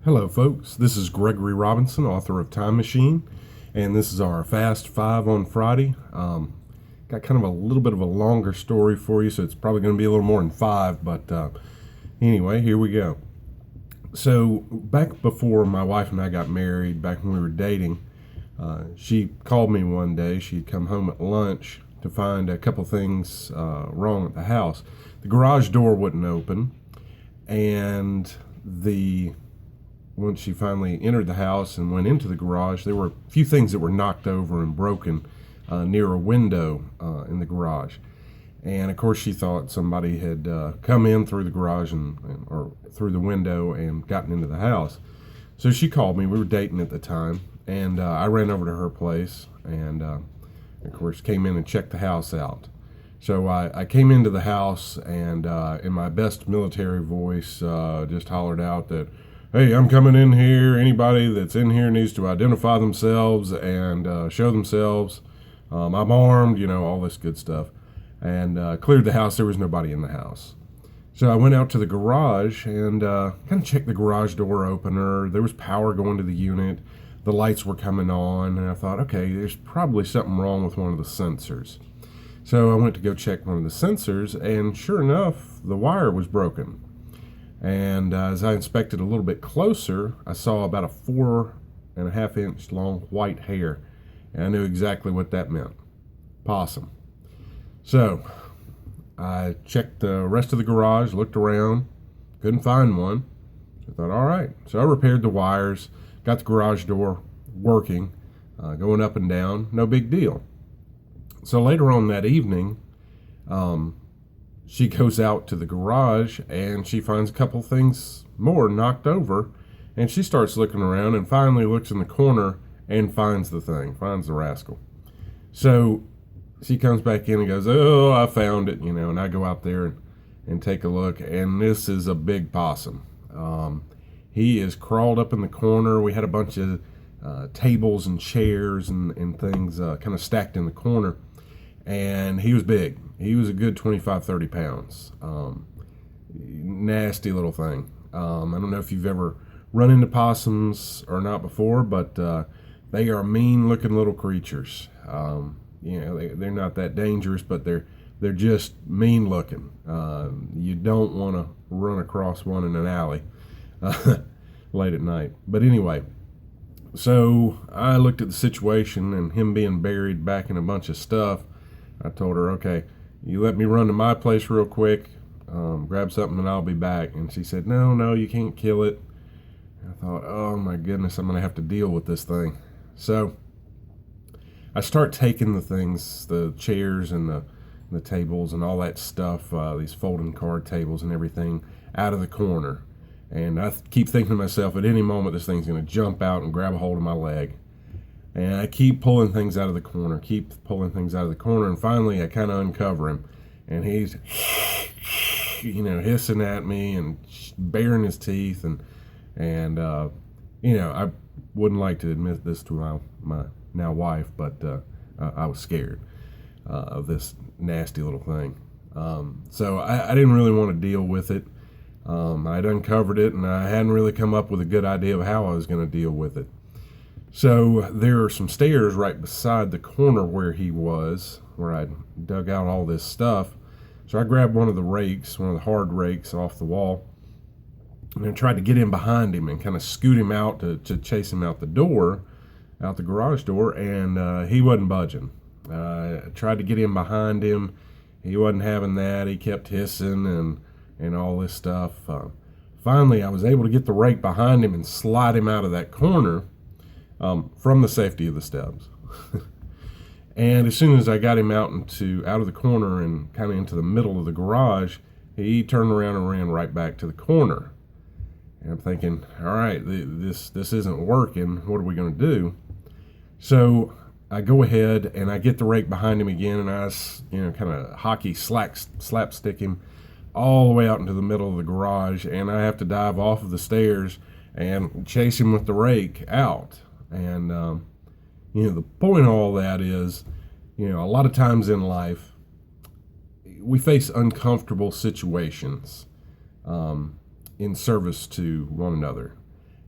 Hello, folks. This is Gregory Robinson, author of Time Machine, and this is our Fast Five on Friday. Got kind of a little bit of a longer story for you, so it's probably going to be a little more than five, but anyway, here we go. So, back before my wife and I got married, back when we were dating, she called me one day. She'd come home at lunch to find a couple things wrong at the house. The garage door wouldn't open, and when she finally entered the house and went into the garage, there were a few things that were knocked over and broken near a window in the garage. And of course, she thought somebody had come in through the garage or through the window and gotten into the house. So she called me. We were dating at the time, and I ran over to her place and, of course, came in and checked the house out. So I came into the house and, in my best military voice, just hollered out that, "Hey, I'm coming in here. Anybody that's in here needs to identify themselves and show themselves. I'm armed," all this good stuff. And cleared the house. There was nobody in the house. So I went out to the garage and kind of checked the garage door opener. There was power going to the unit. The lights were coming on. And I thought, okay, there's probably something wrong with one of the sensors. So I went to go check one of the sensors, and sure enough, the wire was broken. And as I inspected a little bit closer, I saw about a 4.5 inch long white hair. And I knew exactly what that meant. Possum. So I checked the rest of the garage, looked around, couldn't find one. I thought, all right. So I repaired the wires, got the garage door working, going up and down, no big deal. So later on that evening, she goes out to the garage and she finds a couple things more knocked over, and she starts looking around and finally looks in the corner and finds the rascal. So she comes back in and goes, "Oh, I found it," and I go out there and take a look, and this is a big possum. He is crawled up in the corner. We had a bunch of tables and chairs and things kind of stacked in the corner, and he was big. He was a good 25, 30 pounds. Nasty little thing. I don't know if you've ever run into possums or not before, but they are mean-looking little creatures. They're not that dangerous, but they're just mean-looking. You don't want to run across one in an alley late at night. But anyway, so I looked at the situation, and him being buried back in a bunch of stuff, I told her, "Okay, you let me run to my place real quick, grab something, and I'll be back." And she said, No, you can't kill it. And I thought, oh my goodness, I'm going to have to deal with this thing. So I start taking the things, the chairs and the tables and all that stuff, these folding card tables and everything, out of the corner. And I keep thinking to myself, at any moment this thing's going to jump out and grab a hold of my leg. And I keep pulling things out of the corner, and finally I kind of uncover him. And he's, hissing at me and baring his teeth. And I wouldn't like to admit this to my now wife, but I was scared of this nasty little thing. So I didn't really want to deal with it. I'd uncovered it, and I hadn't really come up with a good idea of how I was going to deal with it. So there are some stairs right beside the corner where he was, where I dug out all this stuff. So I grabbed one of the hard rakes off the wall, and I tried to get in behind him and kind of scoot him out to chase him out the garage door, and he wasn't budging. I tried to get in behind him. He wasn't having that. He kept hissing and all this stuff. Finally, I was able to get the rake behind him and slide him out of that corner from the safety of the steps. And as soon as I got him out of the corner and kind of into the middle of the garage, he turned around and ran right back to the corner. And I'm thinking, all right, this isn't working. What are we going to do? So I go ahead and I get the rake behind him again, and I, kind of hockey slapstick him all the way out into the middle of the garage, and I have to dive off of the stairs and chase him with the rake out. And the point of all that is, a lot of times in life we face uncomfortable situations in service to one another.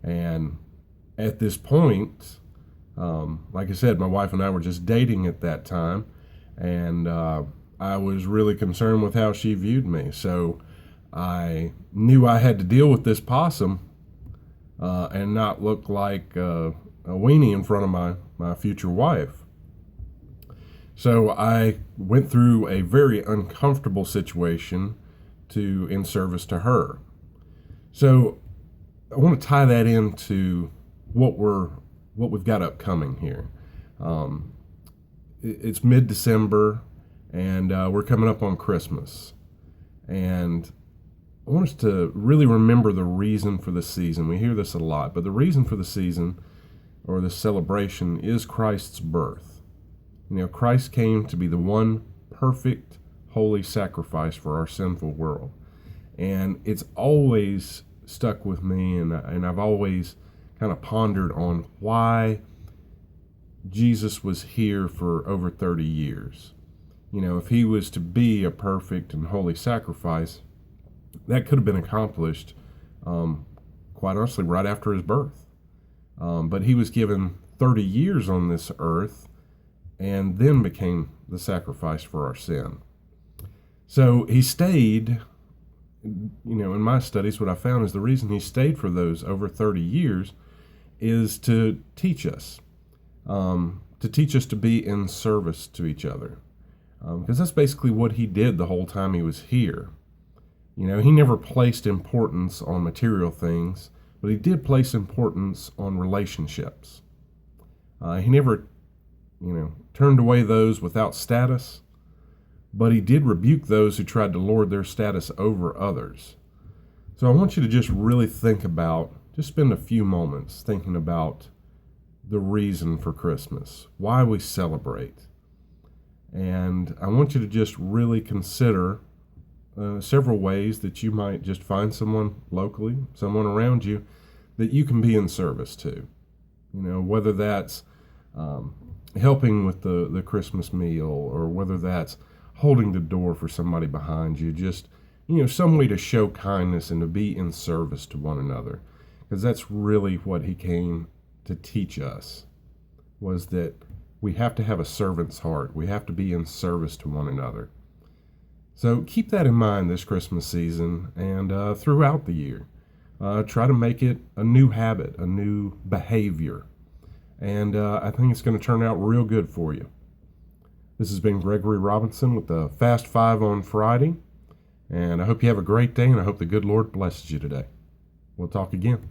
And at this point, like I said, my wife and I were just dating at that time, and I was really concerned with how she viewed me. So I knew I had to deal with this possum and not look like a weenie in front of my future wife. So I went through a very uncomfortable situation in service to her. So I want to tie that into what we've got upcoming here. It's mid-December, and we're coming up on Christmas. And I want us to really remember the reason for the season. We hear this a lot, but the reason for the season or the celebration is Christ's birth. Christ came to be the one perfect, holy sacrifice for our sinful world. And it's always stuck with me, and I've always kind of pondered on why Jesus was here for over 30 years. If he was to be a perfect and holy sacrifice, that could have been accomplished, quite honestly, right after his birth. But he was given 30 years on this earth and then became the sacrifice for our sin. So he stayed, in my studies, what I found is the reason he stayed for those over 30 years is to teach us to be in service to each other. Because that's basically what he did the whole time he was here. He never placed importance on material things, but he did place importance on relationships. He never, turned away those without status, but he did rebuke those who tried to lord their status over others. So I want you to just really just spend a few moments thinking about the reason for Christmas, why we celebrate. And I want you to just really consider several ways that you might just find someone locally, someone around you that you can be in service to. Whether that's helping with the Christmas meal, or whether that's holding the door for somebody behind you, just, some way to show kindness and to be in service to one another. Because that's really what he came to teach us, was that we have to have a servant's heart. We have to be in service to one another. So keep that in mind this Christmas season and throughout the year. Try to make it a new habit, a new behavior. And I think it's going to turn out real good for you. This has been Gregory Robinson with the Fast Five on Friday. And I hope you have a great day, and I hope the good Lord blesses you today. We'll talk again.